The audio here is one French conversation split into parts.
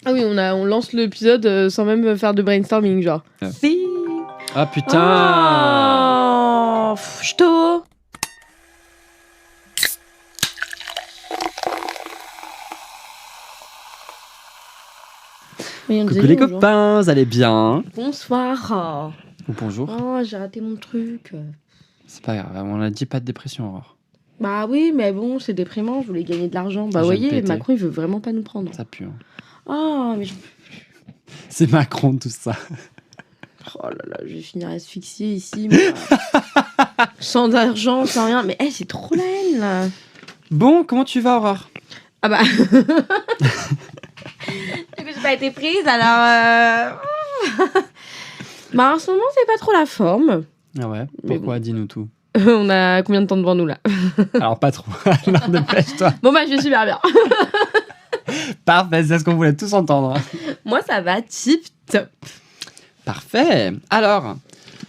Ah oui, on lance l'épisode sans même faire de brainstorming, genre. Ouais. Si. Ah putain Oh, ch'to. Oui, on Coucou disait les bonjour. copains, vous allez bien? Bonsoir. Ou bonjour. Oh, j'ai raté mon truc. C'est pas grave, on a dit pas de dépression, Aurore. Bah oui, mais bon, c'est déprimant, je voulais gagner de l'argent. Bah Je viens de voyez, péter. Macron, il veut vraiment pas nous prendre. Ça pue. Hein. Oh, mais C'est Macron tout ça. oh là là, je vais finir asphyxiée ici. Moi. Sans argent, sans rien. Mais c'est trop la haine, là. Bon, comment tu vas, Aurore? Ah bah... Du coup, j'ai pas été prise, alors... Bah, en ce moment, c'est pas trop la forme. Ah ouais, Mais pourquoi? bon. Dis-nous tout. On a combien de temps devant nous, là? Alors pas trop, alors dépêche-toi. Bon, bah, je vais super bien. Parfait, c'est ce qu'on voulait tous entendre. Moi, ça va tip top. Parfait. Alors,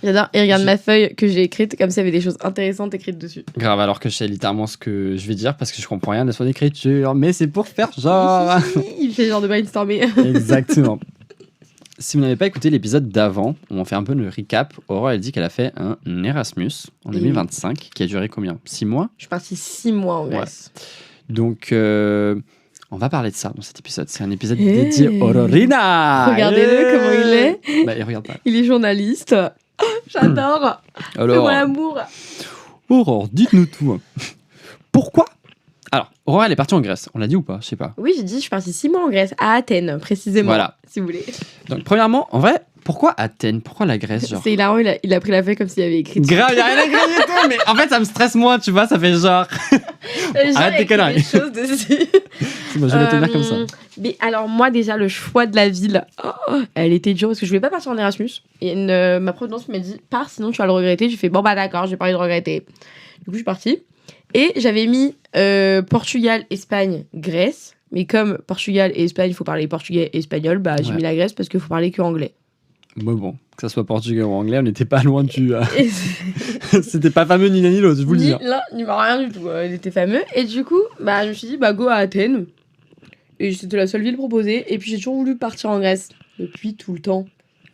J'adore. Et regarde ma feuille que j'ai écrite, comme s'il y avait des choses intéressantes écrites dessus. grave, alors que je sais littéralement ce que je vais dire parce que je comprends rien de son écriture, mais c'est pour faire genre. Il fait genre de brainstormer. Exactement. Si vous n'avez pas écouté l'épisode d'avant, où on fait un peu le recap, Aurore, elle dit qu'elle a fait un Erasmus en 2025, qui a duré combien? 6 mois? Je suis partie 6 mois en Grèce. Donc, on va parler de ça dans cet épisode. C'est un épisode dédié à Aurorina. Regardez-le, comment il est. Bah, il regarde pas. Il est journaliste. J'adore. Alors, Fais-moi l'amour. Aurore, dites-nous tout. Pourquoi? Alors, Aurore, elle est partie en Grèce. On l'a dit ou pas? Je sais pas. Oui, j'ai dit, je suis partie 6 mois en Grèce, à Athènes, précisément. Voilà. Si vous voulez. Donc, premièrement, en vrai, pourquoi Athènes? Pourquoi la Grèce, genre? C'est hilarant, il a pris la feuille comme s'il avait écrit. Grave, y'a rien à écrire et tout, mais en fait, ça me stresse moins, tu vois, ça fait genre. Arrête tes conneries. des choses dessus. Moi, je vais la tenir comme ça. Mais alors, moi, déjà, le choix de la ville, elle était dure parce que je voulais pas partir en Erasmus. Et ma prof de danse m'a dit, pars, sinon tu vas le regretter. J'ai fait, bon, bah d'accord, j'ai pas envie de regretter. Du coup, je suis partie. Et j'avais mis Portugal, Espagne, Grèce. Mais comme Portugal et Espagne, il faut parler portugais et espagnol, bah j'ai mis la Grèce parce qu'il faut parler que anglais. Mais bon, que ça soit portugais ou anglais, on n'était pas loin du. Et C'était pas fameux ni l'un ni l'autre, je vous le dis. ni l'un, ni rien du tout. Il était fameux. Et du coup, bah je me suis dit, bah go à Athènes. Et c'était la seule ville proposée. Et puis j'ai toujours voulu partir en Grèce. Depuis tout le temps.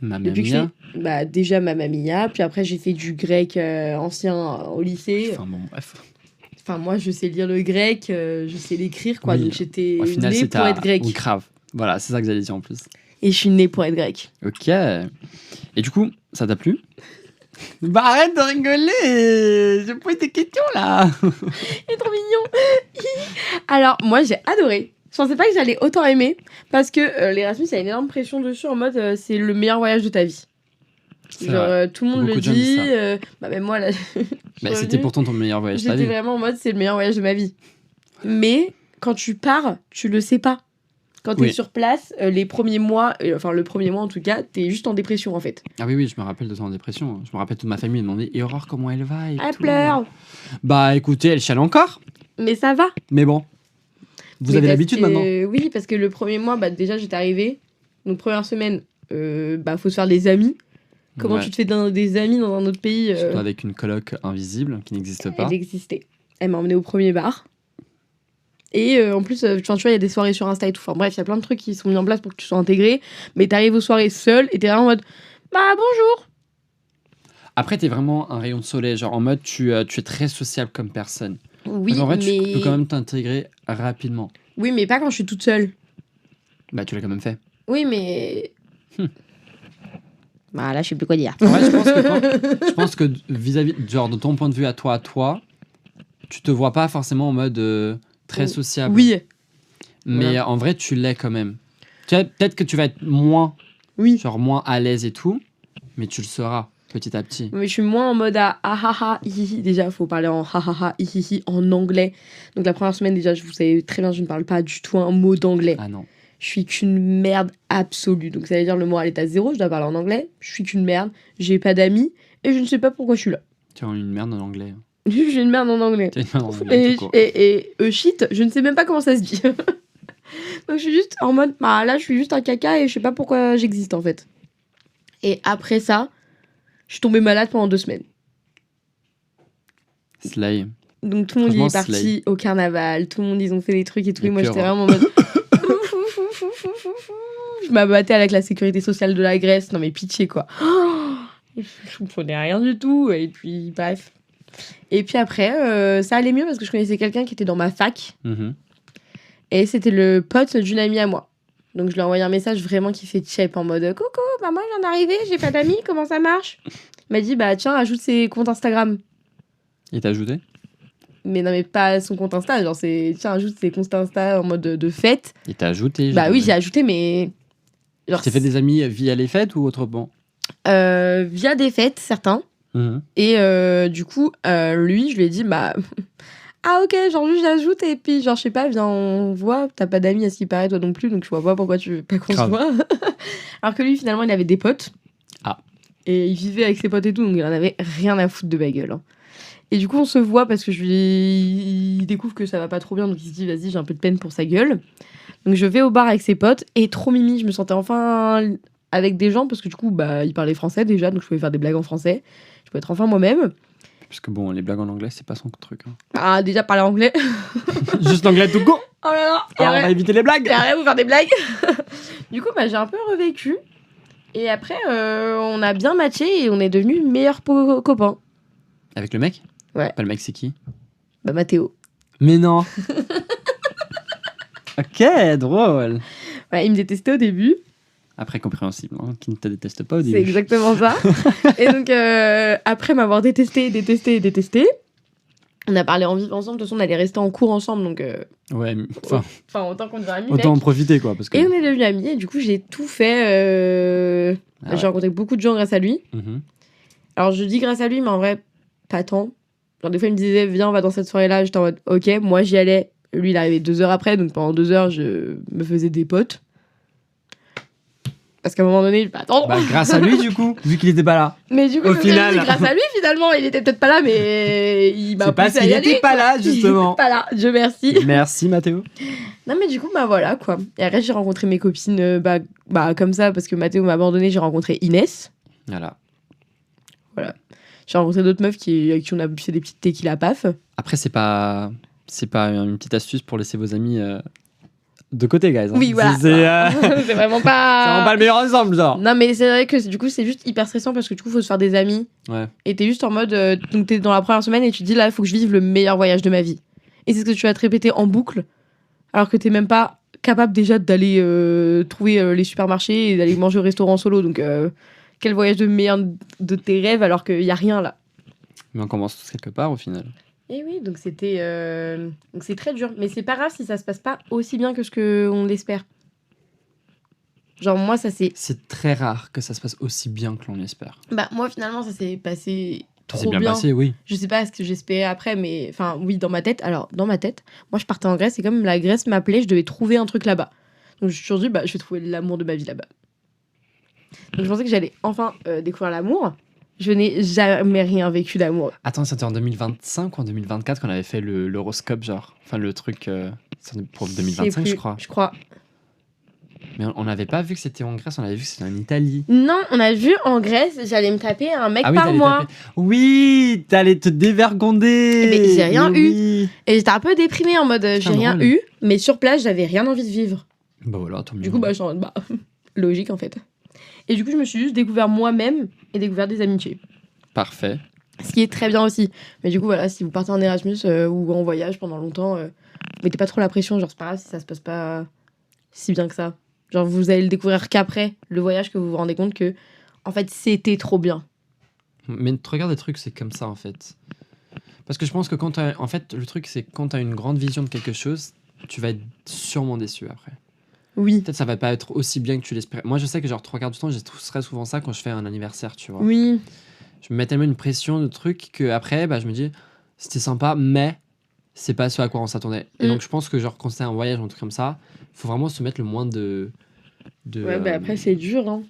Mamma Depuis que je mia. fais, bah déjà Mamma Mia. Puis après, j'ai fait du grec ancien au lycée. Enfin bon, bref. Enfin, moi, je sais lire le grec, je sais l'écrire, quoi. Oui. Donc, j'étais Au final, née c'était pour être grecque. Oui, grave. Voilà, c'est ça que j'allais dire en plus. Et je suis née pour être grecque. Ok. Et du coup, ça t'a plu? Bah arrête de rigoler. Je pose des questions là. Il est trop mignon. Alors, moi, j'ai adoré. Je pensais pas que j'allais autant aimer. Parce que l'Erasmus, il y a une énorme pression dessus en mode c'est le meilleur voyage de ta vie. C'est Genre, vrai. tout le monde Beaucoup le de gens disent dit. ça. Bah, même moi, là. Bah, c'était pourtant ton meilleur voyage de ta J'étais vie. vraiment en mode c'est le meilleur voyage de ma vie. Mais quand tu pars, tu le sais pas. Quand t'es Oui. sur place, les premiers mois, enfin le premier mois en tout cas, t'es juste en dépression en fait. Ah oui, oui, je me rappelle de ton dépression. Je me rappelle toute ma famille demandait et Aurore comment elle va et Elle tout. pleure. Bah écoutez, elle chiale encore. Mais ça va. Mais bon, vous Mais avez parce l'habitude que- maintenant. Oui, parce que le premier mois, bah, déjà j'étais arrivée. Donc première semaine, bah, faut se faire des amis. Comment Ouais. tu te fais des amis dans un autre pays Surtout avec une coloc invisible qui n'existe pas. Elle existait. Elle m'a emmenée au premier bar. Et en plus, tu vois, il y a des soirées sur Insta et tout. Enfin bref, il y a plein de trucs qui sont mis en place pour que tu sois intégré. Mais t'arrives aux soirées seule et t'es vraiment en mode bah bonjour. Après, t'es vraiment un rayon de soleil, genre en mode tu es très sociable comme personne. Oui, Donc, en vrai, mais... tu peux quand même t'intégrer rapidement. Oui, mais pas quand je suis toute seule. Bah, tu l'as quand même fait. Oui, mais... Bah là, je sais plus quoi dire. En vrai, je pense que vis-à-vis, genre de ton point de vue à toi, tu te vois pas forcément en mode très sociable. Oui. Mais Voilà. en vrai, tu l'es quand même. Tu vois, peut-être que tu vas être moins, Oui. genre moins à l'aise et tout, mais tu le seras petit à petit. Mais je suis moins en mode ah ah ah hihi. Déjà, faut parler en ah ah ah hihi en anglais. Donc la première semaine, déjà, vous savez très bien, je ne parle pas du tout un mot d'anglais. Ah non. Je suis qu'une merde absolue. Donc ça veut dire le moral est à 0, je dois parler en anglais. Je suis qu'une merde, j'ai pas d'amis et je ne sais pas pourquoi je suis là. Tu es une merde en anglais. Je suis une merde en anglais. Tu es une merde en anglais. Et, tout court. et shit, je ne sais même pas comment ça se dit. Donc je suis juste en mode, bah là je suis juste un caca et je sais pas pourquoi j'existe en fait. Et après ça, je suis tombée malade pendant 2 semaines. Slay. Donc tout le monde y est Franchement, parti slay. au carnaval, tout le monde ils ont fait des trucs et tout. Et Et moi puis, j'étais Aurore. vraiment en mode. Ouf, ouf, ouf. Je m'abattais avec la sécurité sociale de la Grèce. Non mais pitié quoi. Je comprenais rien du tout. Et puis bref. Et puis après, ça allait mieux parce que je connaissais quelqu'un qui était dans ma fac. Mhm. Et c'était le pote d'une amie à moi. Donc je lui ai envoyé un message vraiment qui fait chep en mode coucou, bah moi je viens d'arriver, j'ai pas d'amis, comment ça marche? Il m'a dit bah tiens, ajoute ses comptes Instagram. Il t'a ajouté? Mais non, mais pas son compte Insta, genre c'est tiens, ajoute ses comptes Insta en mode de fête. Il t'a ajouté? Bah oui, j'ai ajouté, mais. Genre, T'as fait des amis via les fêtes ou autrement? Via des fêtes, certains. Mhm. Et du coup, lui, je lui ai dit bah. Ah ok, genre juste j'ajoute et puis genre je sais pas, viens on voit, t'as pas d'amis à ce qui paraît toi non plus, donc je vois pas pourquoi tu veux pas qu'on se Grave. voit. Alors que lui finalement il avait des potes. Ah. Et il vivait avec ses potes et tout, donc il en avait rien à foutre de ma gueule. Hein. Et du coup on se voit parce que il découvre que ça va pas trop bien, donc il se dit vas-y j'ai un peu de peine pour sa gueule. Donc je vais au bar avec ses potes et trop mimi, je me sentais enfin avec des gens parce que du coup bah il parlait français déjà, donc je pouvais faire des blagues en français. Je pouvais être enfin moi-même. Parce que bon, les blagues en anglais, c'est pas son truc. Hein. Ah déjà parler anglais. Juste l'anglais tout go. Oh là là. Alors, on va éviter les blagues. Et arrête de vous faire des blagues. Du coup, bah, j'ai un peu revécu. Et après, on a bien matché et on est devenus meilleurs copains. Avec le mec? Ouais. Pas le mec, c'est qui? Bah, Mathéo. Mais non. Ok, drôle. Ouais, il me détestait au début. Après, compréhensible, hein, qui ne te déteste pas au début. C'est exactement ça. Et donc, après m'avoir détesté, on a parlé en vivre ensemble. De toute façon, on allait rester en cours ensemble. Donc, Ouais, enfin, enfin autant qu'on devient amis. autant en mec. profiter, quoi. Parce que... Et on est devenus amis. Et du coup, j'ai tout fait. Ah ouais. J'ai rencontré beaucoup de gens grâce à lui. Mhm. Alors, je dis grâce à lui, mais en vrai, pas tant. Genre, des fois, il me disait, viens, on va dans cette soirée-là. J'étais en mode, ok, moi, j'y allais. Lui, il arrivait 2 heures après. Donc, pendant 2 heures, je me faisais des potes. Parce qu'à un moment donné, je vais attendre. Bah, grâce à lui, du coup, vu qu'il était pas là. Mais du coup, au je me final. suis dit, grâce à lui, finalement, il était peut-être pas là, mais il m'a C'est parce poussé à qu'il y aller, était pas quoi. là, justement. Il était pas là, Dieu merci. Merci, Mathéo. Non, mais du coup, bah voilà, quoi. Et après, j'ai rencontré mes copines, bah comme ça, parce que Mathéo m'a abandonné, j'ai rencontré Inès. Voilà. J'ai rencontré d'autres meufs avec qui on a fait des petites tequila paf. Après, c'est pas une petite astuce pour laisser vos amis de côté, guys. Hein. Oui, voilà. C'est vraiment pas. Ça rend pas le meilleur ensemble, genre. Non, mais c'est vrai que du coup, c'est juste hyper stressant parce que du coup, faut se faire des amis. Ouais. Et t'es juste en mode. Donc, t'es dans la première semaine et tu te dis là, il faut que je vive le meilleur voyage de ma vie. Et c'est ce que tu vas te répéter en boucle, alors que t'es même pas capable déjà d'aller trouver les supermarchés et d'aller manger au restaurant solo. Donc, quel voyage de meilleur de tes rêves alors qu'il y a rien là. Mais on commence tous quelque part, au final. Et oui, donc c'était. Donc c'est très dur. Mais c'est pas grave si ça se passe pas aussi bien que ce qu'on l'espère. Genre, moi, ça s'est. C'est très rare que ça se passe aussi bien que l'on l'espère. Bah, moi, finalement, ça s'est passé Ça trop s'est bien passé, oui. Je sais pas ce que j'espérais après, mais. Enfin, oui, dans ma tête. Alors, dans ma tête, moi, je partais en Grèce et comme la Grèce m'appelait, je devais trouver un truc là-bas. Donc, je me suis toujours dit, bah, je vais trouver l'amour de ma vie là-bas. Donc, je pensais que j'allais enfin découvrir l'amour. Je n'ai jamais rien vécu d'amour. Attends, c'était en 2025 ou en 2024 qu'on avait fait l'horoscope, genre. Enfin, le truc pour 2025, je crois. Je crois. Mais on n'avait pas vu que c'était en Grèce, on avait vu que c'était en Italie. Non, on a vu en Grèce, j'allais me taper un mec Ah oui, par t'allais mois. taper. Oui, t'allais te dévergonder. Mais j'ai rien Mais eu. oui. Et j'étais un peu déprimée en mode j'ai rien drôle. eu, mais sur place, j'avais rien envie de vivre. Bah voilà, tant mieux. Du coup, bah, je suis en mode bah, logique en fait. Et du coup, je me suis juste découvert moi-même et découvert des amitiés. Parfait. Ce qui est très bien aussi. Mais du coup, voilà, si vous partez en Erasmus ou en voyage pendant longtemps, mettez pas trop la pression. Genre, c'est pas grave si ça se passe pas si bien que ça. Genre, vous allez le découvrir qu'après le voyage que vous vous rendez compte que, en fait, c'était trop bien. Mais tu regardes des trucs, c'est comme ça en fait. Parce que je pense que quand t'as... En fait, le truc, c'est que quand t'as une grande vision de quelque chose, tu vas être sûrement déçu après. Oui. Peut-être ça va pas être aussi bien que tu l'espérais. Moi, je sais que genre 3 quarts du temps, j'ai très souvent ça quand je fais un anniversaire, tu vois. Oui. Je me mets tellement une pression de trucs que après, bah, je me dis, c'était sympa, mais c'est pas ce à quoi on s'attendait. Et donc, je pense que genre quand c'est un voyage ou un truc comme ça, faut vraiment se mettre le moins de ouais, bah après, c'est dur, hein.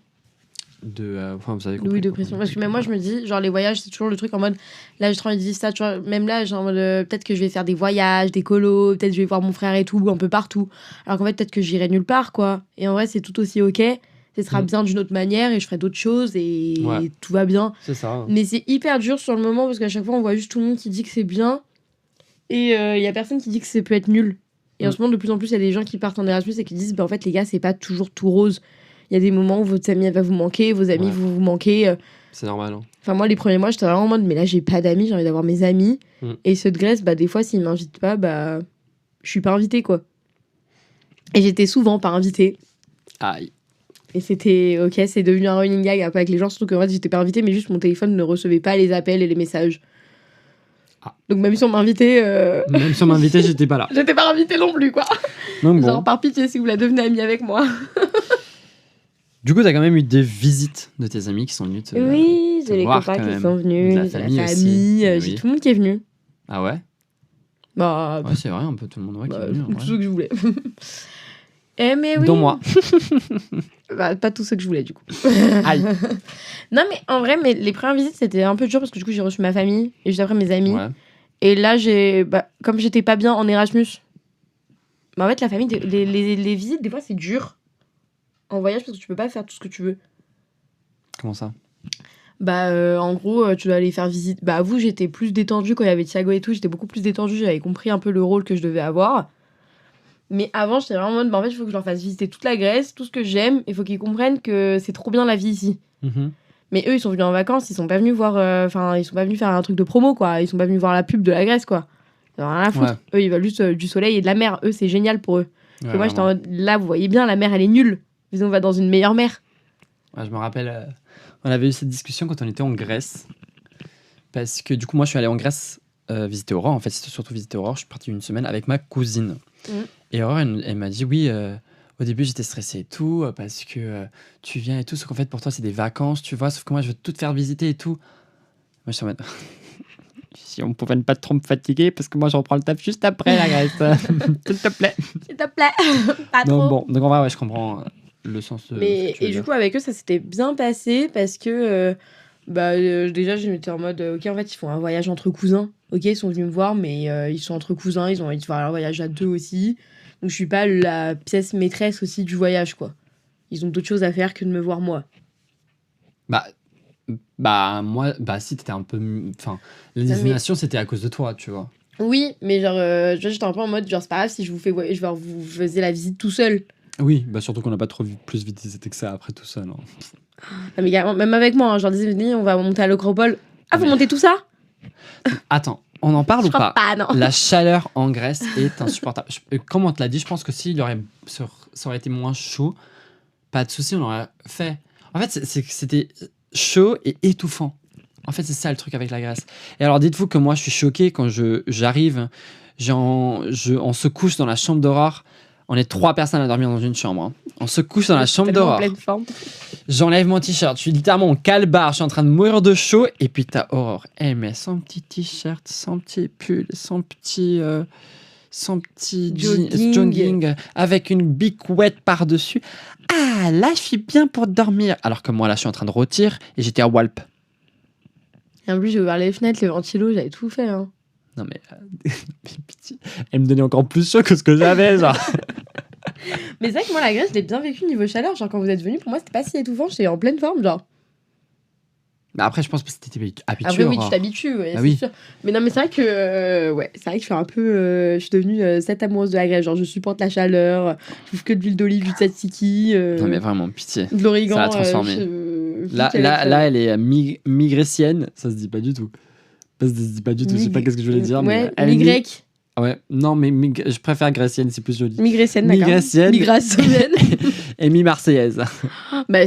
Enfin, vous avez compris. Oui, de quoi. pression. Parce que même moi, je me dis, genre, les voyages, c'est toujours le truc en mode, là, j'ai trop envie de vivre ça, tu vois. Même là, genre, en mode, peut-être que je vais faire des voyages, des colos, peut-être que je vais voir mon frère et tout, un peu partout. Alors qu'en fait, peut-être que j'irai nulle part, quoi. Et en vrai, c'est tout aussi ok. Ce sera bien d'une autre manière et je ferai d'autres choses et Ouais. tout va bien. C'est ça. Hein. Mais c'est hyper dur sur le moment parce qu'à chaque fois, on voit juste tout le monde qui dit que c'est bien et il y a personne qui dit que ça peut être nul. Et en ce moment, de plus en plus, il y a des gens qui partent en Erasmus et qui disent en fait, les gars, c'est pas toujours tout rose. Il y a des moments où votre amie elle va vous manquer, vos amis vous manquez. C'est normal. Hein. Enfin, moi, les premiers mois, j'étais vraiment en mode, mais là, j'ai pas d'amis, j'ai envie d'avoir mes amis. Et ceux de Grèce, des fois, s'ils m'invitent pas, je suis pas invitée, quoi. Et j'étais souvent pas invitée. Aïe. Et c'était, ok, c'est devenu un running gag un peu avec les gens, surtout que en fait, j'étais pas invitée, mais juste mon téléphone ne recevait pas les appels et les messages. Donc même si on m'invitait... Même si on m'invitait, j'étais pas là. J'étais pas invitée non plus, quoi. Donc, Genre, par pitié, si vous la devenez amie avec moi. Du coup, t'as quand même eu des visites de tes amis qui sont venus te Oui, te j'ai les voir copains quand qui même. sont venus, De la j'ai famille la aussi. famille, Oui. j'ai tout le monde qui est venu. Ah ouais Bah, Ouais, c'est vrai, un peu tout le monde qui est venu. en tous vrai. ceux que je voulais. Mais oui. Dont moi. Pas tous ceux que je voulais, du coup. Aïe. Non, mais en vrai, les premières visites, c'était un peu dur parce que du coup, j'ai reçu ma famille et juste après mes amis. Ouais. Et là, comme j'étais pas bien en Erasmus, en fait, la famille, les visites, des fois, c'est dur en voyage parce que tu peux pas faire tout ce que tu veux. Comment ça? En gros, tu dois aller faire visite. Vous, j'étais plus détendue quand il y avait Thiago et tout. J'étais beaucoup plus détendue. J'avais compris un peu le rôle que je devais avoir. Mais avant, j'étais vraiment en mode, en fait, il faut que je leur fasse visiter toute la Grèce, tout ce que j'aime. Il faut qu'ils comprennent que c'est trop bien la vie ici. Mais eux, ils sont venus en vacances. Ils sont pas venus voir. Ils sont pas venus faire un truc de promo, quoi. Ils sont pas venus voir la pub de la Grèce, quoi. Ils ont rien à foutre. Eux, ils veulent juste du soleil et de la mer. Eux, c'est génial pour eux. Ouais, moi, j'étais en mode, là, vous voyez bien, la mer, elle est nulle. Ils on va dans une meilleure mer. Ouais, je me rappelle, on avait eu cette discussion quand on était en Grèce. Parce que du coup, moi, je suis allé en Grèce visiter Aurore. En fait, c'était surtout visiter Aurore. Je suis parti une semaine avec ma cousine. Et Aurore, elle m'a dit, oui, au début, j'étais stressée et tout, parce que tu viens et tout, sauf qu'en fait, pour toi, c'est des vacances, tu vois, sauf que moi, je veux tout te faire visiter et tout. Moi, je suis en mode, si on pouvait ne pas trop me fatiguer, parce que moi, je reprends le taf juste après, la Grèce. S'il te plaît. S'il te plaît. Pas trop. Donc, bon, donc en vrai, ouais, je comprends le sens de. Et du coup, avec eux, ça s'était bien passé parce que déjà, j'étais en mode, ok, en fait, ils font un voyage entre cousins. Ok, ils sont venus me voir, mais ils sont entre cousins, ils ont envie de faire un voyage à deux aussi. Donc, je suis pas la pièce maîtresse aussi du voyage, quoi. Ils ont d'autres choses à faire que de me voir moi. Moi, si, t'étais un peu. Enfin, les destinations, c'était à cause de toi, tu vois. Oui, mais genre, j'étais un peu en mode, genre, c'est pas grave si je vous faisais la visite tout seul. Oui, surtout qu'on n'a pas trop plus visité que ça après tout ça, non. Ah, mais même avec moi, hein, genre, disais, on va monter à l'Acropole. Ah, vous montez tout ça? Attends, on en parle ou pas? Non. La chaleur en Grèce est insupportable. Comme on te l'a dit, je pense que ça aurait été moins chaud, pas de souci, on l'aurait fait. En fait, c'était chaud et étouffant. En fait, c'est ça le truc avec la Grèce. Et alors, dites-vous que moi, je suis choqué quand j'arrive, on se couche dans la chambre d'Aurore. On est 3 personnes à dormir dans une chambre. Hein. On se couche dans la chambre d'Aurore. J'enlève mon t-shirt. Je suis littéralement en calbar. Je suis en train de mourir de chaud. Et puis t'as Aurore. Elle met son petit t-shirt, son petit pull, son petit jogging avec une bicouette par-dessus. Ah, là, je suis bien pour dormir. Alors que moi, là, je suis en train de rôtir et j'étais à Walp. Et en plus, j'ai ouvert les fenêtres, les ventilos, j'avais tout fait. Hein. Non, mais pitié. Elle me donnait encore plus chaud que ce que j'avais, genre. Mais c'est vrai que moi, la Grèce, je l'ai bien vécu niveau chaleur. Genre, quand vous êtes venus, pour moi, c'était pas si étouffant. J'étais en pleine forme, genre. Mais après, je pense que c'était habitué. Après, oui, tu t'habitues, ouais, c'est sûr. Mais non, mais c'est vrai que, c'est vrai que je suis un peu. Je suis devenue cette amoureuse de la Grèce. Genre, je supporte la chaleur. Je bouffe que de l'huile d'olive, du tzatziki. Non, mais vraiment, pitié. De l'origan. Ça l'a transformée. Là, elle est migrécienne. Ça se dit pas du tout. Ça se dit pas du tout. Je sais pas qu'est-ce que je voulais dire. Ouais, mais migrec. Ouais, non, mais je préfère grécienne, c'est plus joli. Migrécienne, d'accord. Migracienne. Et mi-marseillaise.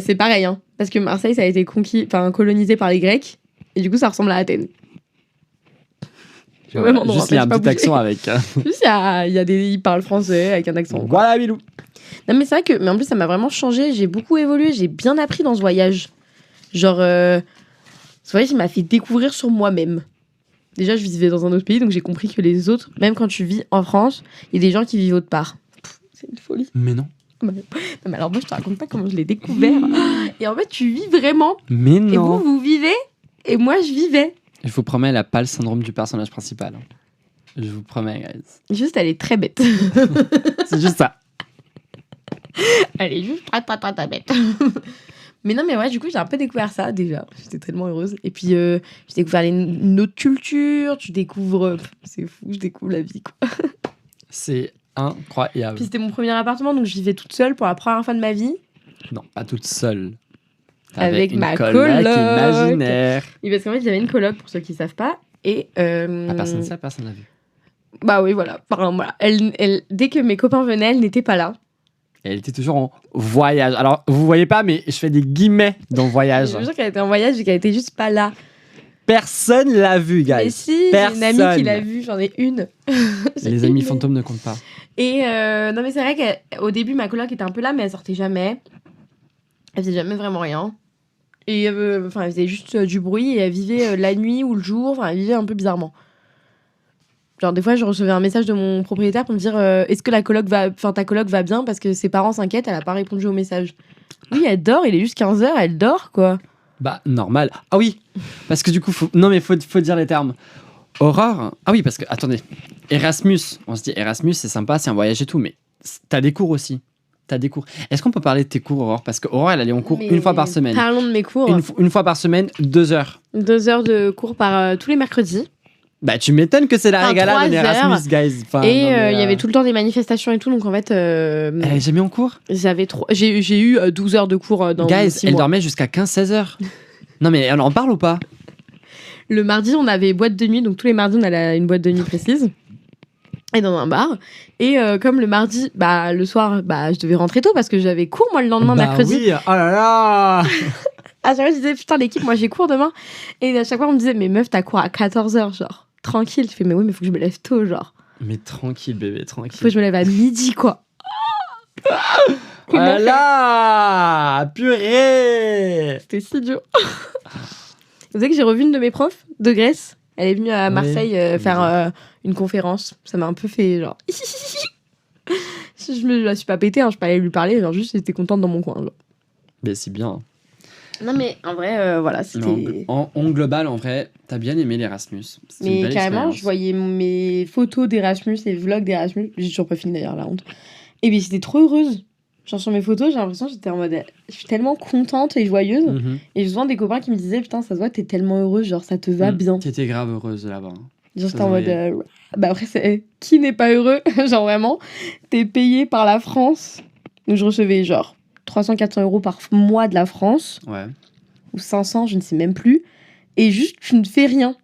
C'est pareil, hein. Parce que Marseille, ça a été colonisé par les Grecs. Et du coup, ça ressemble à Athènes. Juste, il y a un petit accent avec. Juste, ils parlent français avec un accent. Voilà, Bilou. Non, mais c'est vrai que. Mais en plus, ça m'a vraiment changé. J'ai beaucoup évolué. J'ai bien appris dans ce voyage. Genre, ce voyage, il m'a fait découvrir sur moi-même. Déjà, je vivais dans un autre pays, donc j'ai compris que les autres, même quand tu vis en France, il y a des gens qui vivent autre part. C'est une folie. Mais non. Non, mais alors moi, je te raconte pas comment je l'ai découvert. Et en fait, tu vis vraiment. Mais non. Et vous vivez, et moi, je vivais. Je vous promets, elle n'a pas le syndrome du personnage principal. Je vous promets, guys. Juste, elle est très bête. C'est juste ça. Elle est juste très bête. Mais non, mais ouais, du coup, j'ai un peu découvert ça déjà. J'étais tellement heureuse. Et puis, j'ai découvert une autre culture. Tu découvres. C'est fou, je découvre la vie, quoi. C'est Incroyable. Puis c'était mon premier appartement, donc je vivais toute seule pour la première fois de ma vie. Non, pas toute seule. Avec une ma coloc coloc. imaginaire. Et parce qu'en fait, j'avais une coloc, pour ceux qui savent pas. Et. Ah, personne ne sait, personne n'a vu. Bah oui, voilà. Enfin, voilà. Dès que mes copains venaient, elle n'était pas là. Elle était toujours en voyage. Alors, vous voyez pas, mais je fais des guillemets dans voyage. Je vous jure qu'elle était en voyage et qu'elle était juste pas là. Personne l'a vu, guys. Mais si, j'ai une amie Personne. qui l'a vue, j'en ai une. Les amis fantômes ne comptent pas. Et non, mais c'est vrai qu'au début, ma coloc était un peu là, mais elle sortait jamais. Elle faisait jamais vraiment rien. Et enfin, elle faisait juste du bruit et elle vivait la nuit ou le jour. Enfin, elle vivait un peu bizarrement. Genre, des fois, je recevais un message de mon propriétaire pour me dire est-ce que ta coloc va bien parce que ses parents s'inquiètent, elle a pas répondu au message. Oui, elle dort, il est juste 15h, elle dort, quoi. Bah, normal. Ah oui, parce que du coup, non, mais faut dire les termes. Aurore, ah oui, parce que, attendez, Erasmus, on se dit Erasmus, c'est sympa, c'est un voyage et tout, mais t'as des cours aussi. T'as des cours. Est-ce qu'on peut parler de tes cours, Aurore? Parce qu'Aurore, elle allait en cours Mais une fois par semaine. Parlons de mes cours. Une fois par semaine, 2 heures. 2 heures de cours par tous les mercredis. Bah, tu m'étonnes que c'est la Enfin, régalade de 3 heures. Erasmus, guys. Enfin, Et non, mais, il y avait tout le temps des manifestations et tout, donc en fait. Elle est jamais en cours? J'ai eu 12 heures de cours dans Guys, 6 elle mois. dormait jusqu'à 15-16 heures. Non, mais on en parle ou pas? Le mardi, on avait boîte de nuit, donc tous les mardis, on allait à une boîte de nuit précise. Et dans un bar. Et comme le mardi, bah, le soir, bah, je devais rentrer tôt parce que j'avais cours, moi, le lendemain, mercredi. Oui, oh là là. À chaque fois, je disais, putain, l'équipe, moi, j'ai cours demain. Et à chaque fois, on me disait, mais meuf, t'as cours à 14h, genre, tranquille. Je fais, mais oui, mais faut que je me lève tôt, genre. Mais tranquille, bébé, Faut tranquille. que je me lève à midi, quoi. Voilà, purée. C'était si dur. Vous savez que j'ai revu une de mes profs de Grèce. Elle est venue à Oui. Marseille faire une conférence. Ça m'a un peu fait genre. Je me la suis pas pété, hein, je suis pas allée lui parler, genre juste j'étais contente dans mon coin. Genre. Mais c'est bien. Non mais en vrai, voilà, c'était. En global, en vrai, t'as bien aimé l'Erasmus. C'était une Mais belle carrément, expérience. je voyais mes photos d'Erasmus, les vlogs d'Erasmus. J'ai toujours pas fini d'ailleurs, la honte. Et puis j'étais trop heureuse. Genre sur mes photos, j'ai l'impression que j'étais en mode. Je suis tellement contente et joyeuse. Mhm. Et j'ai souvent des copains qui me disaient putain, ça se voit, t'es tellement heureuse, genre ça te va bien. T'étais grave heureuse là-bas. Genre, Ça j'étais en se mode. voyait. Bah après, c'est qui n'est pas heureux? Genre vraiment, t'es payé par la France. Donc je recevais genre 300-400 euros par mois de la France. Ouais. Ou 500, je ne sais même plus. Et juste, tu ne fais rien.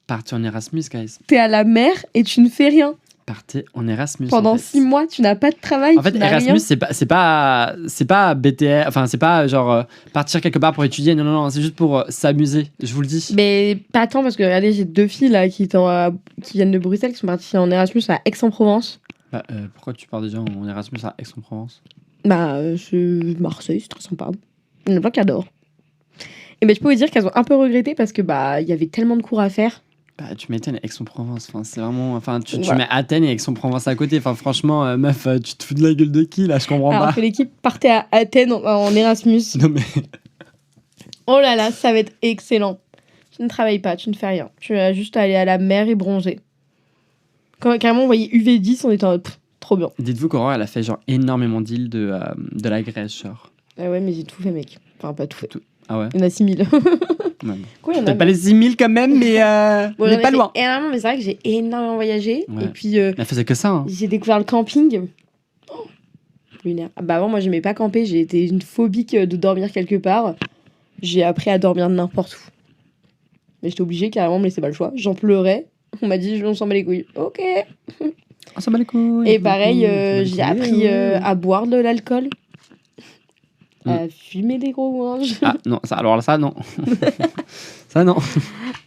Partez en Erasmus, guys. T'es à la mer et tu ne fais rien. Partez en Erasmus. Pendant en fait. 6 mois, tu n'as pas de travail. En fait, tu n'as Erasmus, rien. c'est pas BTS, enfin, c'est pas genre partir quelque part pour étudier. Non, non, non, c'est juste pour s'amuser. Je vous le dis. Mais pas tant, parce que regardez, j'ai 2 filles là qui viennent de Bruxelles, qui sont parties en Erasmus à Aix-en-Provence. Bah, pourquoi tu pars déjà en Erasmus à Aix-en-Provence? Bah, c'est Marseille, c'est très sympa. Il y en a plein qui adorent. Et ben, je peux vous dire qu'elles ont un peu regretté parce que bah, il y avait tellement de cours à faire. Bah, tu m'étonnes, Aix-en-Provence. Enfin, c'est vraiment. Enfin, tu Voilà. mets Athènes et Aix-en-Provence à côté. Enfin, franchement, meuf, tu te fous de la gueule de qui là? Je comprends Alors pas. que l'équipe partait à Athènes en Erasmus. Non, mais. Oh là là, ça va être excellent. Tu ne travailles pas, tu ne fais rien. Tu vas juste aller à la mer et bronzer. Quand carrément on voyait UV10, on était en mode, trop bien. Dites-vous qu'Aurore, elle a fait genre énormément d'îles de la Grèce, genre. Ah ouais, mais j'ai tout fait, mec. Enfin, pas tout fait. Ah ouais? Il y en a 6000. Ouais. Quoi, il y en a Peut-être pas les 6000 quand même, mais Bon, on j'en est ai pas fait loin. énormément, mais c'est vrai que j'ai énormément voyagé. Ouais. Et puis, Elle faisait que ça, hein. j'ai découvert le camping. Oh, lunaire. Ah bah avant, moi, j'aimais pas camper. J'ai été une phobique de dormir quelque part. J'ai appris à dormir n'importe où. Mais j'étais obligée, carrément, me laisser pas le choix. J'en pleurais. On m'a dit, on s'en bat les couilles. Ok. On s'en bat les couilles. Et pareil, j'ai appris à boire de l'alcool. À fumer des gros ouinges. Ah non, ça, alors ça, non. Ça, non.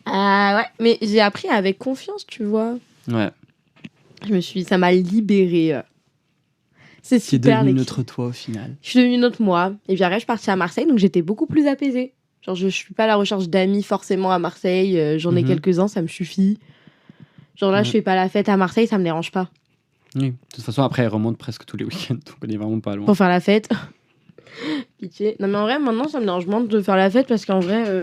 Ah ouais, mais j'ai appris avec confiance, tu vois. Ouais. Ça m'a libérée. C'est Qui est super, devenu les notre toi au final. Je suis devenue notre moi. Et puis après, je suis partie à Marseille, donc j'étais beaucoup plus apaisée. Genre, je suis pas à la recherche d'amis forcément à Marseille. J'en ai Mhm. quelques-uns, ça me suffit. Genre là, Ouais. je fais pas la fête à Marseille, ça me dérange pas. Oui. De toute façon, après, elle remonte presque tous les week-ends, donc on est vraiment pas loin. Pour faire la fête. Pitié. Non, mais en vrai, maintenant, ça me dérange moins de faire la fête parce qu'en vrai,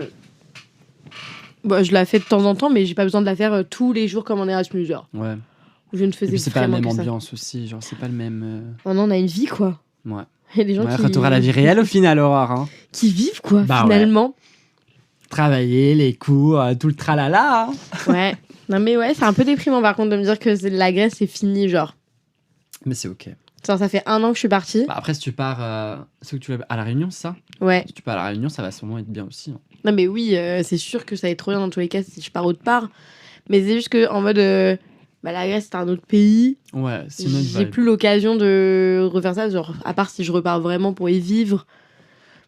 bah, je la fais de temps en temps, mais j'ai pas besoin de la faire tous les jours comme en Erasmus, genre. Ouais. Où je ne Et faisais puis c'est pas la vraiment même que ça. ambiance aussi, genre c'est pas le même. Maintenant, on a une vie, quoi. Ouais. Il y a des gens Ouais, qui... retour à la vie réelle au final, Aurore. Hein. qui vivent, quoi, Bah finalement. travailler, les cours, tout le tralala. Hein. Ouais. Non, mais ouais, c'est un peu déprimant par contre de me dire que la Grèce, c'est fini, genre. Mais c'est ok. Genre, ça fait 1 an que je suis partie. Bah, après, si tu pars c'est où tu vas à La Réunion, c'est ça? Ouais. Si tu pars à La Réunion, ça va sûrement être bien aussi. Hein. Non, mais oui, c'est sûr que ça va être trop bien dans tous les cas si je pars autre part. Mais c'est juste que en mode. La Grèce, c'est un autre pays. Ouais, c'est une autre J'ai vibe. plus l'occasion de refaire ça, genre, à part si je repars vraiment pour y vivre.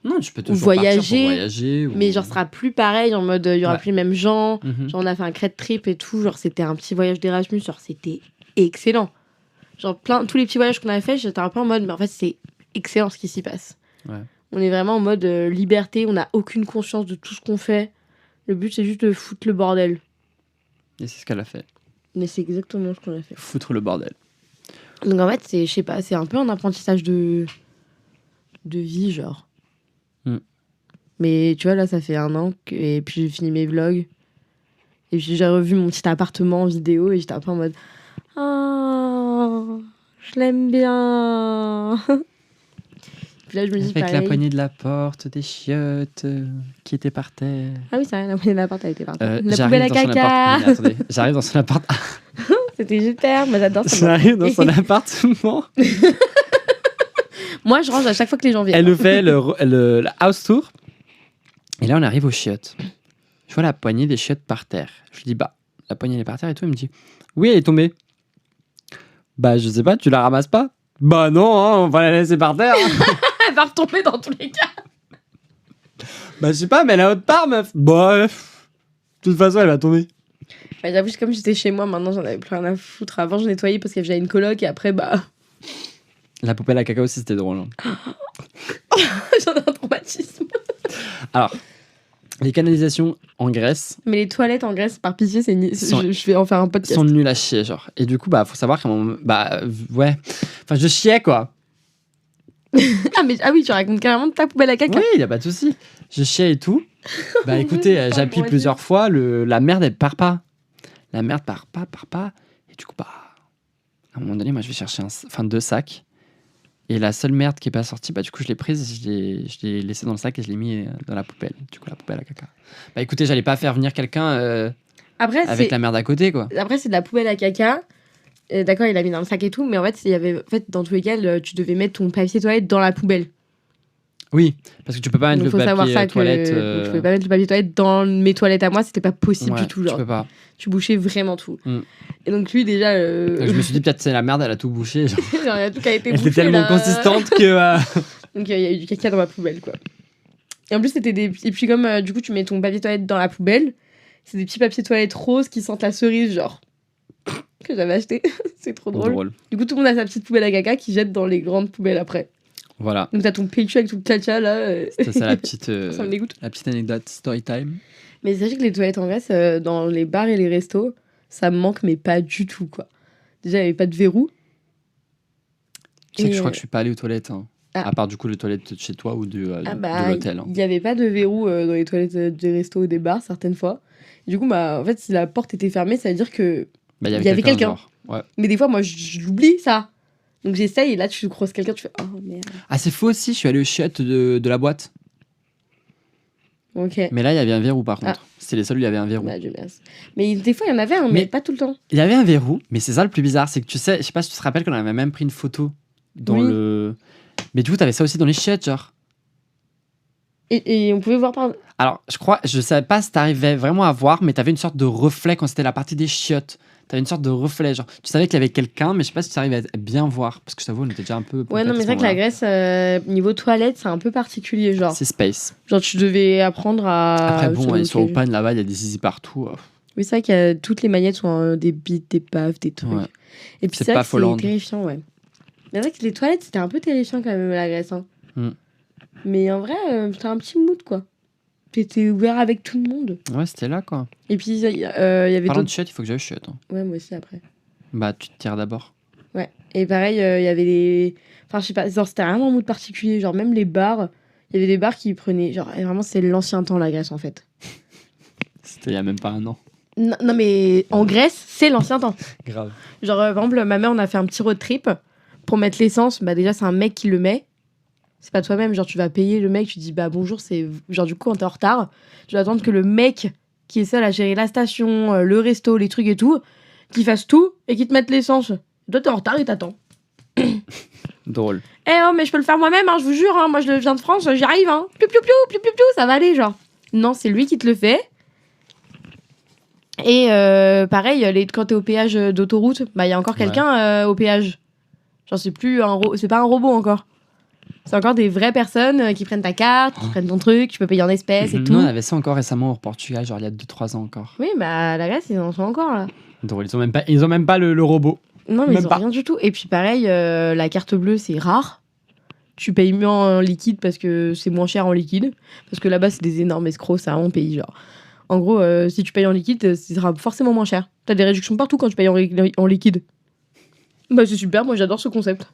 Non, tu peux toujours voyager, partir pour voyager. Mais genre, ce sera plus pareil, en mode, il y aura Ouais. plus les mêmes gens. Mhm. Genre, on a fait un crête trip et tout. Genre, c'était un petit voyage d'Erasmus. Genre, c'était excellent. Genre, tous les petits voyages qu'on a fait, j'étais un peu en mode, mais en fait, c'est excellent ce qui s'y passe. Ouais. On est vraiment en mode liberté. On n'a aucune conscience de tout ce qu'on fait. Le but, c'est juste de foutre le bordel. Et c'est ce qu'elle a fait. Mais c'est exactement ce qu'on a fait. Foutre le bordel. Donc, en fait, je sais pas, c'est un peu un apprentissage de vie, genre. Mais tu vois, là, ça fait 1 an et puis j'ai fini mes vlogs. Et puis j'ai revu mon petit appartement en vidéo et j'étais un peu en mode oh, je l'aime bien. Puis là, je me dis Avec pareil. la poignée de la porte, des chiottes qui étaient par terre. Ah oui, c'est rien, la poubelle de l'appart, elle était par terre. La J'arrive poubelle à dans son caca. appart- Mais attendez, j'arrive dans son appart. C'était super, mais j'adore ça. J'arrive dans son appartement. Moi, je range à chaque fois que les gens viennent. Elle nous fait le house tour. Et là, on arrive aux chiottes. Je vois la poignée des chiottes par terre. Je lui dis, bah, la poignée elle est par terre et tout. Elle me dit, oui, elle est tombée. Bah, je sais pas, tu la ramasses pas? Bah non, hein, on va la laisser par terre. Elle va retomber dans tous les cas. Bah, je sais pas, mais elle est à haute part, meuf. Bah, de toute façon, elle va tomber. Bah, j'avoue, comme j'étais chez moi, maintenant, j'en avais plus rien à foutre. Avant, je nettoyais parce que j'avais une coloc et après, bah. La poubelle à caca aussi, c'était drôle. Hein. J'en ai un traumatisme. Alors, les canalisations en Grèce Mais les toilettes en Grèce, par pitié, Sont- je vais en faire un podcast. sont nulles à chier, genre. Et du coup, bah, faut savoir qu'à un moment, bah, ouais. Enfin, je chiais, quoi. Ah oui, tu racontes carrément de ta poubelle à caca. Oui, il a pas de souci. Je chiais et tout. Bah écoutez, Pas j'appuie pour plusieurs fois, la merde elle part pas. La merde part pas. Et du coup, bah, à un moment donné, moi je vais chercher 2 sacs. Et la seule merde qui est pas sortie, bah du coup je l'ai prise, je l'ai laissée dans le sac et je l'ai mis dans la poubelle. Du coup, la poubelle à caca. Bah écoutez, j'allais pas faire venir quelqu'un Après, avec la merde à côté, quoi. c'est de la poubelle à caca. D'accord, il l'a mis dans le sac et tout, mais en fait, dans tous les cas, tu devais mettre ton papier toilette dans la poubelle. Oui, parce que tu peux pas mettre Donc, le faut savoir papier ça toilette. donc, tu pouvais pas mettre le papier toilette dans mes toilettes à moi, c'était pas possible ouais, du tout. tu Genre, peux pas. tu bouchais vraiment tout. Mm. Et donc, lui, déjà. Donc, je me suis dit, peut-être c'est la merde, elle a tout bouché. Genre. genre, il y a tout qui a été Elle bouché. était tellement là. consistante que. Donc, il y a eu du caca dans ma poubelle, quoi. Et en plus, c'était des. Et puis, comme du coup, tu mets ton papier toilette dans la poubelle, c'est des petits papiers toilettes roses qui sentent la cerise, genre. Que j'avais acheté. C'est trop drôle. Du coup, tout le monde a sa petite poubelle à caca qui jette dans les grandes poubelles après. Voilà, Donc, t'as ton PQ avec tout le tcha là. c'était ça la petite, Ça me dégoûte. la petite anecdote story time. Mais sachez que les toilettes en Grèce, dans les bars et les restos, ça me manque, mais pas du tout, quoi. Déjà, il n'y avait pas de verrou. Tu sais que Et, je crois que je suis pas allé aux toilettes. Hein. Ah. À part du coup les toilettes de chez toi ou de l'hôtel. Hein. Il n'y avait pas de verrou dans les toilettes des restos ou des bars, certaines fois. Du coup, bah, en fait, si la porte était fermée, ça veut dire que. Bah, il y avait quelqu'un. genre. Ouais. Mais des fois, moi, je l'oublie, ça. Donc, j'essaye, et là, tu croises quelqu'un, tu fais oh merde. Ah, c'est faux aussi, je suis allé au chiottes de la boîte. Ok. Mais là, il y avait un verrou par contre. C'était les seuls où il y avait un verrou. Bah, Dieu merci. Mais des fois, il y en avait un, mais Mais- pas tout le temps. Il y avait un verrou, mais c'est ça le plus bizarre, c'est que tu sais, je sais pas si tu te rappelles qu'on avait même pris une photo dans Oui. le. Mais du coup, t'avais ça aussi dans les chiottes, genre. Et on pouvait voir par. Alors, je savais pas si t'arrivais vraiment à voir, mais t'avais une sorte de reflet quand c'était la partie des chiottes. T'avais une sorte de reflet, genre. Tu savais qu'il y avait quelqu'un, mais je sais pas si tu arrivais à bien voir. Parce que je t'avoue, on était déjà un peu. Ouais, non, mais c'est vrai que la Grèce, niveau toilette, c'est un peu particulier, genre. C'est space. Genre, tu devais apprendre à. Après, bon, sur ok. Open, là-bas, il y a des zizi partout. Oui, c'est vrai que toutes les magnettes sont des bites, des baves, des trucs. Ouais. Et puis C'est c'est vrai pas que c'est Folland. terrifiant, ouais. Mais c'est vrai que les toilettes, c'était un peu terrifiant quand même, la Grèce. Hein. Mm. Mais en vrai, c'était un petit mood, quoi. T'étais ouvert avec tout le monde. Ouais, c'était là, quoi. Et puis, il y avait Parlant de d'autres. chiottes, il faut que j'aille aux chiottes. Hein. Ouais, moi aussi, après. Bah, tu te tires d'abord. Ouais. Et pareil, il y avait des. Enfin, je sais pas, genre, c'était vraiment un mood particulier. Genre, même les bars, il y avait des bars qui prenaient. Genre, et vraiment, c'est l'ancien temps, la Grèce, en fait. C'était il y a même pas un an. Non, mais en Grèce, c'est l'ancien temps. Grave. Genre, par exemple, ma mère, on a fait un petit road trip pour mettre l'essence. Bah, déjà, c'est un mec qui le met. c'est pas toi-même. Genre, tu vas payer le mec, tu dis bah bonjour, c'est. Genre, du coup, quand t'es en retard, tu vas attendre que le mec qui est seul à gérer la station, le resto, les trucs et tout, qu'il fasse tout et qu'il te mette l'essence. Toi, t'es en retard, il t'attend. Drôle. Eh oh, mais je peux le faire moi-même, hein, je vous jure, hein, moi je viens de France, j'y arrive, hein. Piou, piou, piou, piou, piou, piou, ça va aller, genre. Non, c'est lui qui te le fait. Et pareil, quand t'es au péage d'autoroute, bah il y a encore quelqu'un au péage. Genre, c'est pas un robot encore. C'est encore des vraies personnes qui prennent ta carte, qui prennent ton truc, tu peux payer en espèces et tout. Nous, on avait ça encore récemment au Portugal, genre il y a 2-3 ans encore. Oui, bah la Grèce, ils en sont encore là. Drôle, ils ont même pas le robot. Non, mais Même ils ont pas. rien du tout. Et puis pareil, la carte bleue, c'est rare. Tu payes mieux en liquide parce que c'est moins cher en liquide. Parce que là-bas, c'est des énormes escrocs, ça a vraiment payé. Genre. En gros, si tu payes en liquide, ce sera forcément moins cher. T'as des réductions partout quand tu payes en liquide. Bah, c'est super, moi j'adore ce concept.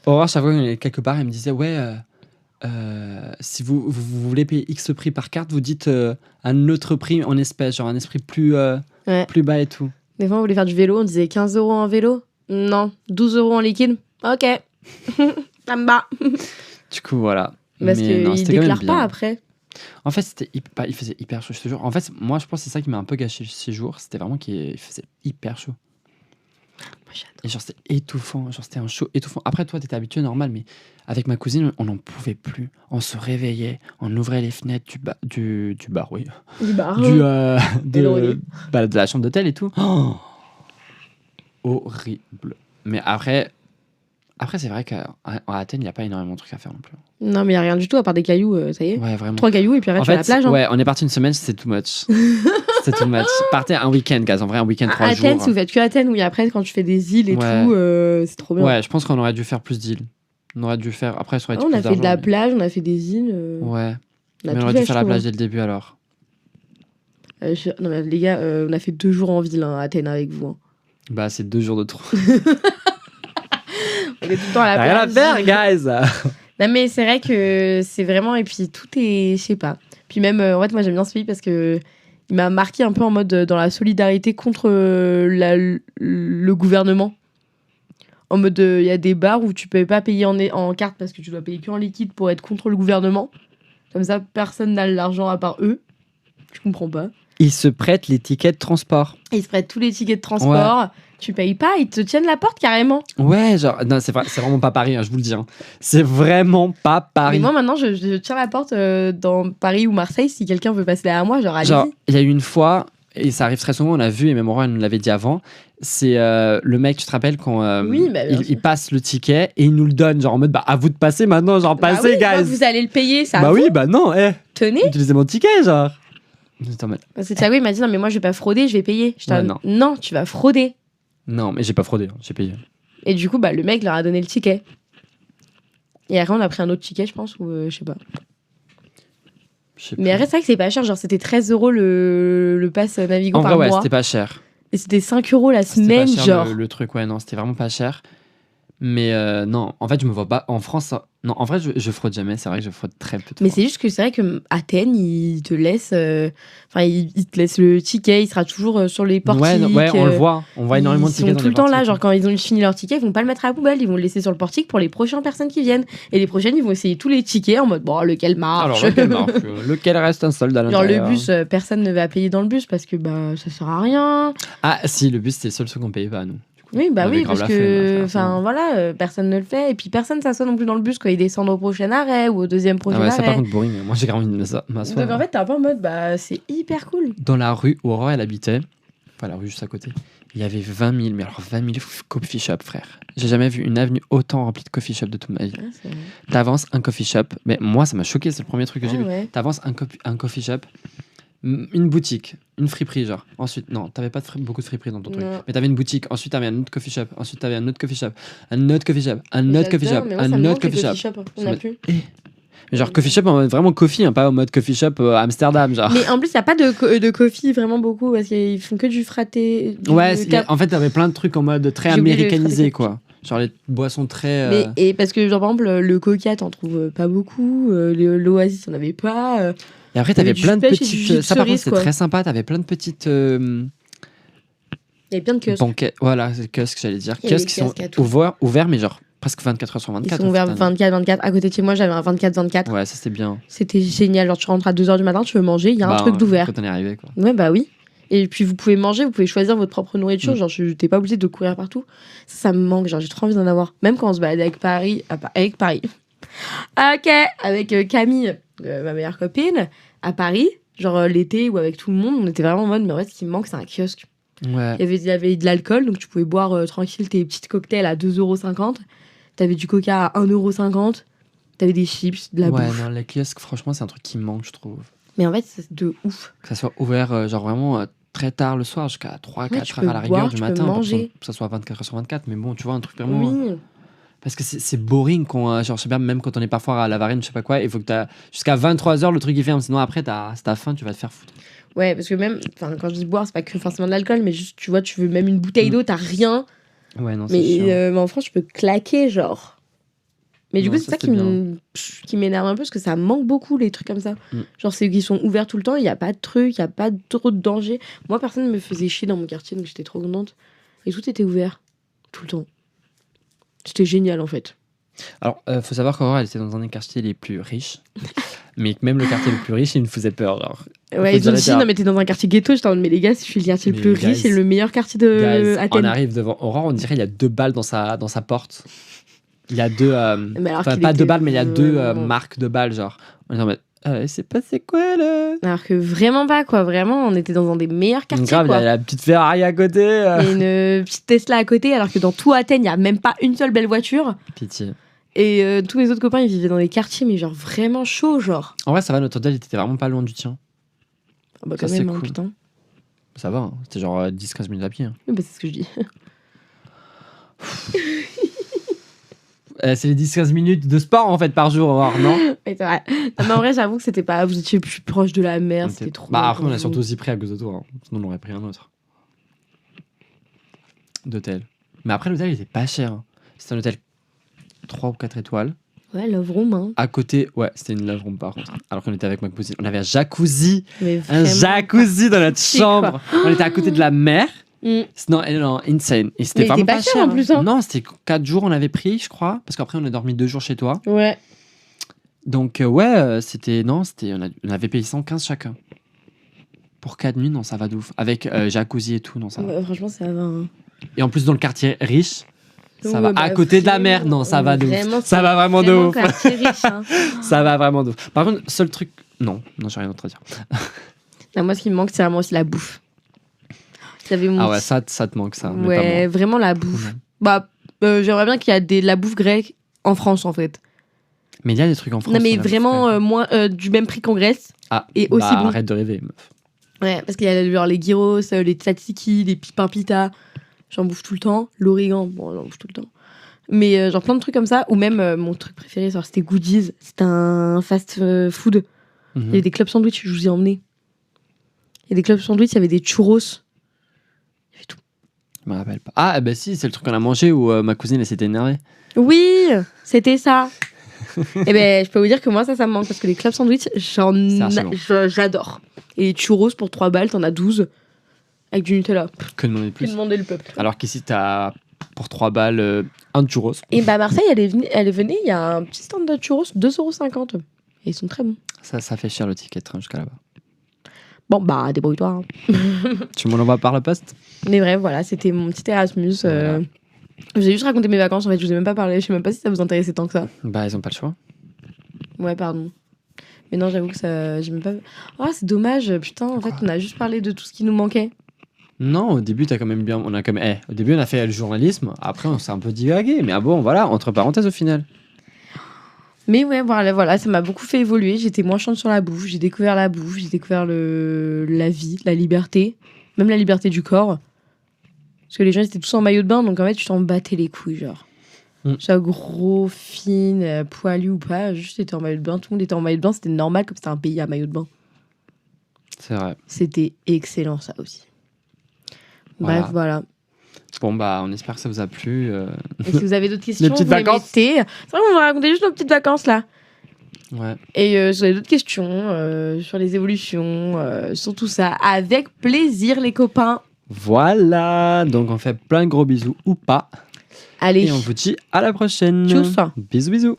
Aurore, chaque fois qu'on est quelque part, elle me disait ouais, si vous voulez payer X prix par carte, vous dites un autre prix en espèces, genre un esprit plus bas et tout. Des fois, on voulait faire du vélo, on disait 15 € en vélo. Non, 12 € en liquide. Ok. Ça me bat. Du coup, voilà. Parce Mais non, qu'ils c'était quand même déclarent bien. pas après. En fait, il faisait hyper chaud, je te jure. En fait, moi, je pense que c'est ça qui m'a un peu gâché le séjour. C'était vraiment qu'il faisait hyper chaud. Moi, j'adore. Et genre, c'était étouffant. Genre, c'était un chaud étouffant. Après, toi, t'étais habitué, normal, mais avec ma cousine, on n'en pouvait plus. On se réveillait, on ouvrait les fenêtres du bar, oui. Du bar. De la chambre d'hôtel et tout. Oh, horrible. Mais après, c'est vrai qu'à Athènes, il n'y a pas énormément de trucs à faire non plus. Non, mais il n'y a rien du tout à part des cailloux, ça y est. Ouais, vraiment. 3 cailloux et puis après, En tu vas à fait, la plage. Hein. ouais, on est parti une semaine, c'était too much. C'était too much. Partez un week-end, guys. En vrai, un week-end 3 jours. Athènes, si vous faites que Athènes, oui, après, quand tu fais des îles et Ouais. tout, c'est trop bien. Ouais, je pense qu'on aurait dû faire plus d'îles. On aurait dû faire. Après, ça aurait été on plus a fait de la d'argent, plage, on a fait des îles. mais- Ouais. On a Mais on tout aurait fait, dû je faire la trouve, plage hein. dès le début alors. Non, mais les gars, on a fait 2 jours en ville à Athènes avec vous. Hein. Bah, c'est 2 jours de trop. On est tout le temps à la Rien à plage. faire, guys! Non, mais c'est vrai que c'est vraiment. Et puis tout est. Je sais pas. Puis même, en fait, moi j'aime bien ce pays parce que il m'a marqué un peu en mode dans la solidarité contre le gouvernement. En mode, il y a des bars où tu peux pas payer en carte parce que tu dois payer que en liquide pour être contre le gouvernement. Comme ça, personne n'a l'argent à part eux. Je comprends pas. Ils se prêtent les tickets de transport. Ils se prêtent tous les tickets de transport. Tu payes pas, ils te tiennent la porte carrément. Ouais, genre. Non, c'est vraiment pas Paris, hein, je vous le dis. Hein. C'est vraiment pas Paris. Mais moi maintenant, je tiens la porte dans Paris ou Marseille si quelqu'un veut passer derrière moi. Genre, allez-y. Genre, il y a eu une fois, et ça arrive très souvent, on a vu, et même Aurore nous l'avait dit avant, c'est le mec, tu te rappelles, quand Oui, bah, bien sûr. il passe le ticket et il nous le donne, genre en mode, bah à vous de passer maintenant, genre Bah passez, oui, quand guys! vous allez le payer, ça. Bah oui, bah non, Tenez. utilisez mon ticket, genre. J'étais en mode, Parce que Thiago il m'a dit non mais moi je vais pas frauder, je vais payer. J'étais Ouais, en mode, non, tu vas frauder. non, mais j'ai pas fraudé, hein, j'ai payé. Et du coup bah le mec leur a donné le ticket. Et après on a pris un autre ticket je pense ou je sais pas. Je sais Mais plus. après c'est vrai que c'est pas cher, genre c'était 13 € le pass Navigo En vrai, par ouais, mois. c'était pas cher. Et c'était 5 € la C'était semaine pas cher, genre. le truc, ouais, non, c'était vraiment pas cher. Mais non, en fait, je me vois pas. En France, non, en vrai, je fraude jamais. C'est vrai que je fraude très peu de Mais fois. c'est juste que c'est vrai que Athènes ils te laissent enfin ils te laissent le ticket, il sera toujours sur les portiques. Ouais, on le voit. On voit énormément de Ils tickets sont dans tout les le temps là, portiques. genre quand ils ont fini leur ticket, ils vont pas le mettre à la poubelle, ils vont le laisser sur le portique pour les prochaines personnes qui viennent. Et les prochaines, ils vont essayer tous les tickets en mode bon, lequel marche. Alors, lequel marche Lequel reste un solde à Genre l'intérieur? le bus, personne ne va payer dans le bus parce que bah ça sert à rien. Ah, si, le bus, c'est le seul truc qu'on payait pas, nous. Du coup, Oui, bah on avait oui, grave parce la flemme à que faire ça. enfin voilà, personne ne le fait et puis personne s'assoit non plus dans le bus quand ils descendent au prochain arrêt ou au deuxième prochain Ah ouais, ça par arrêt. contre boring. Moi, j'ai grave envie de m'asseoir. Donc en fait, t'es un peu en mode bah c'est hyper cool. Dans la rue où Aurore, elle habitait, enfin, la rue juste à côté, il y avait 20 000, mais alors 20 000 coffee shops, frère. J'ai jamais vu une avenue autant remplie de coffee shops de toute ma vie. Ah, c'est vrai. T'avances un coffee shop, mais moi, ça m'a choqué, c'est le premier truc que j'ai Ah vu. ouais. T'avances un coffee shop, une boutique, une friperie, genre. Ensuite, non, t'avais pas beaucoup de friperies dans ton truc. Non. Mais t'avais une boutique, ensuite t'avais un autre coffee shop, ensuite t'avais un autre coffee shop, un autre coffee shop, un autre coffee shop, J'adore, mais moi, ça me un autre manque, les coffee shop. coffee shops, on Ça a me- plus. Mais genre coffee shop en mode vraiment coffee, hein, pas en mode coffee shop Amsterdam, genre. Mais en plus, il n'y a pas de coffee vraiment beaucoup parce qu'ils font que du fraté. Ouais, en fait t'avais plein de trucs en mode très J'ai oublié les américanisé, frappés. quoi. Genre les boissons très. Mais, et parce que, genre, par exemple, le coca, t'en trouves pas beaucoup. L'oasis, t'en avais pas. Et après il y avait t'avais du plein de pêche et du petites. jus de Ça par contre cerise, c'était quoi. très sympa, t'avais plein de petites. Il y avait plein de kiosques. Banquets, voilà, c'est kiosques, j'allais dire. Il y avait Kiosques des qui sont kiosques à tout. ouverts, mais genre presque 24 heures sur Ils 24. sont au ouverts final. 24-24. À côté de chez moi, j'avais un 24-24. Ouais, ça c'était bien. C'était génial. Genre, tu rentres à 2h du matin, tu veux manger, il y a un truc d'ouvert. Quand on est arrivé, quoi. Ouais, bah oui. Et puis, vous pouvez manger, vous pouvez choisir votre propre nourriture. Mm. Genre, t'es pas obligé de courir partout. Ça me manque. Genre, j'ai trop envie d'en avoir. Même quand on se baladait avec Paris. Avec Paris. Ok. Avec Camille, ma meilleure copine, à Paris. Genre, l'été ou avec tout le monde, on était vraiment en mode, mais en fait, ce qui me manque, c'est un kiosque. Ouais. Il y avait de l'alcool, donc tu pouvais boire tranquille tes petits cocktails à 2,50 €. T'avais du coca à 1,50 €. T'avais des chips, de la Ouais, bouffe. non, les kiosques, franchement, c'est un truc qui me manque, je trouve. Mais en fait, c'est de ouf. Que ça soit ouvert, genre vraiment très tard le soir, jusqu'à 3-4 tu heures à la peux rigueur boire, du tu peux matin. Pas manger. que ça soit 24 heures sur 24, mais bon, tu vois, un truc vraiment. Oui. Parce que c'est boring, genre, je sais bien, même quand on est parfois à la Varenne, je sais pas quoi, il faut que t'as. Jusqu'à 23 heures, le truc il ferme, sinon après, si t'as faim, tu vas te faire foutre. Ouais, parce que même, quand je dis boire, c'est pas que forcément de l'alcool, mais juste, tu vois, tu veux même une bouteille d'eau, t'as rien. Ouais, non, c'est chiant. Mais en France, tu peux claquer, genre. Mais du Non, coup, c'est ça, ça qui m'énerve un peu, parce que ça manque beaucoup, les trucs comme ça. Genre, c'est qu'ils sont ouverts tout le temps, il y a pas de trucs, il y a pas trop de danger. Moi, personne ne me faisait chier dans mon quartier, donc j'étais trop contente. Et tout était ouvert, tout le temps. C'était génial, en fait. Alors, faut savoir qu'Aurore, elle était dans un des quartiers les plus riches. Mais même le quartier le plus riche, il me faisait peur. Genre. Ouais, ils ont dit, non, mais t'es dans un quartier ghetto. J'étais en mode, mais les gars, je suis le quartier le Mais plus guys, riche, c'est le meilleur quartier de On Athènes. arrive devant Aurore, on dirait il y a 2 balles dans sa porte. Il y a 2. Mais alors Enfin, qu'il pas était 2 balles, mais il y a 2 vraiment- marques de balles. Genre, on est en mode, c'est passé quoi là? Alors que vraiment pas, quoi. Vraiment, on était dans un des meilleurs quartiers, Grave, il y quoi. a la petite Ferrari à côté. Il y a une petite Tesla à côté, alors que dans tout Athènes, il n'y a même pas une seule belle voiture. Pitié. Et tous mes autres copains, ils vivaient dans des quartiers, mais genre vraiment chauds, genre. En vrai, ça va, notre hôtel, il était vraiment pas loin du tien. Ah bah Ça, quand c'est même, hein, cool. putain. Ça va, hein. C'était genre 10-15 minutes à pied. Hein. Oui, bah c'est ce que je dis. C'est les 10-15 minutes de sport en fait par jour, Aurore, non? Mais c'est vrai. Non, mais en vrai, j'avoue que c'était pas. Vous étiez plus proche de la mer, On c'était était- trop. Bah après, pour on a vous. surtout aussi pris à cause de toi. Hein. Sinon, on aurait pris un autre. D'hôtel. Mais après, l'hôtel, il était pas cher. Hein. C'était un hôtel 3 ou 4 étoiles. Ouais, Love Room, hein. À côté, ouais, c'était une love room par contre. Alors qu'on était avec ma cousine. On avait un jacuzzi. Mais Un vraiment. jacuzzi dans notre C'est chambre. On était à côté de la mer. Mm. Non, insane. Et c'était Mais il vraiment était pas cher, en plus, hein. Non, c'était 4 jours, on avait pris, je crois. Parce qu'après, on a dormi 2 jours chez toi. Ouais. Donc, ouais, on avait payé 115 chacun. Pour 4 nuits, non, ça va de ouf. Avec jacuzzi et tout, non, ça va. Ouais, franchement, ça va. Hein. Et en plus, dans le quartier riche, ça Ouais, va. bah, À côté de la vraiment, mer, non, ça va de vraiment, ouf. Ça va vraiment de ouf. quartier riche, hein. Ça va vraiment de ouf. Par contre, seul truc. Non, j'ai rien d'autre à dire. Non, moi, ce qui me manque, c'est vraiment aussi la bouffe. J'avais mon Ah ouais, petit- ça te manque, ça. mais Ouais, pas moi. vraiment la bouffe. Ouais. Bah, j'aimerais bien qu'il y ait de la bouffe grecque en France, en fait. Mais il y a des trucs en France. Non, mais sur la bouffe, vraiment ouais. moins du même prix qu'en Grèce. Ah, et aussi bon. Arrête de rêver, meuf. Ouais, parce qu'il y a genre les gyros, les tzatziki, les pipin pita. J'en bouffe tout le temps. L'origan, bon, j'en bouffe tout le temps. Mais genre plein de trucs comme ça. Ou même mon truc préféré, genre, c'était Goodies. C'était un fast food. Mhm. Il y avait des clubs sandwich, je vous ai emmené. Il y a des clubs sandwich, il y avait des churros. Il y avait tout. Je me rappelle pas. Ah, bah si, c'est le truc qu'on a mangé où ma cousine elle s'était énervée. Oui, c'était ça. Et ben, je peux vous dire que moi, ça me manque parce que les clubs sandwich, j'adore. Et les churros pour 3 balles, t'en as 12 avec du Nutella. Que demander de Que plus. demander le peuple. Alors qu'ici, t'as pour 3 balles un churros. Et bah, Marseille, elle est venue, il y a un petit stand de churros, 2,50 €. Et ils sont très bons. Ça fait cher le ticket de train jusqu'à là-bas. Bon, bah, débrouille-toi. Hein. Tu m'en envoies par la poste? Mais bref, voilà, c'était mon petit Erasmus. Voilà. Je vous ai juste raconté mes vacances, en fait, je vous ai même pas parlé. Je sais même pas si ça vous intéressait tant que ça. Bah, ils ont pas le choix. Ouais, pardon. Mais non, j'avoue que ça. J'ai même pas. Ah, c'est dommage, putain, en fait, on a juste parlé de tout ce qui nous manquait. Non, au début, t'as quand même bien. On a quand même. Au début, on a fait le journalisme. Après, on s'est un peu divagué. Mais ah bon, voilà, entre parenthèses au final. Mais ouais, voilà, ça m'a beaucoup fait évoluer. J'étais moins chiante sur la bouffe. J'ai découvert la bouffe, j'ai découvert la vie, la liberté, même la liberté du corps. Parce que les gens étaient tous en maillot de bain, donc en fait, tu t'en battais les couilles, genre. Genre gros, fine, poilu ou pas, juste t'étais en maillot de bain. Tout le monde était en maillot de bain, c'était normal comme c'était un pays à maillot de bain. C'est vrai. C'était excellent, ça aussi. Bref, voilà. Bon, bah, on espère que ça vous a plu. Et si vous avez d'autres questions, petites vous les vacances. mettez. C'est vrai qu'on va raconter juste nos petites vacances, là. Ouais. Et si vous avez d'autres questions sur les évolutions, sur tout ça, avec plaisir, les copains. Voilà. Donc, on fait plein de gros bisous ou pas. Allez, Et on vous dit à la prochaine. tchuss. Bisous bisous.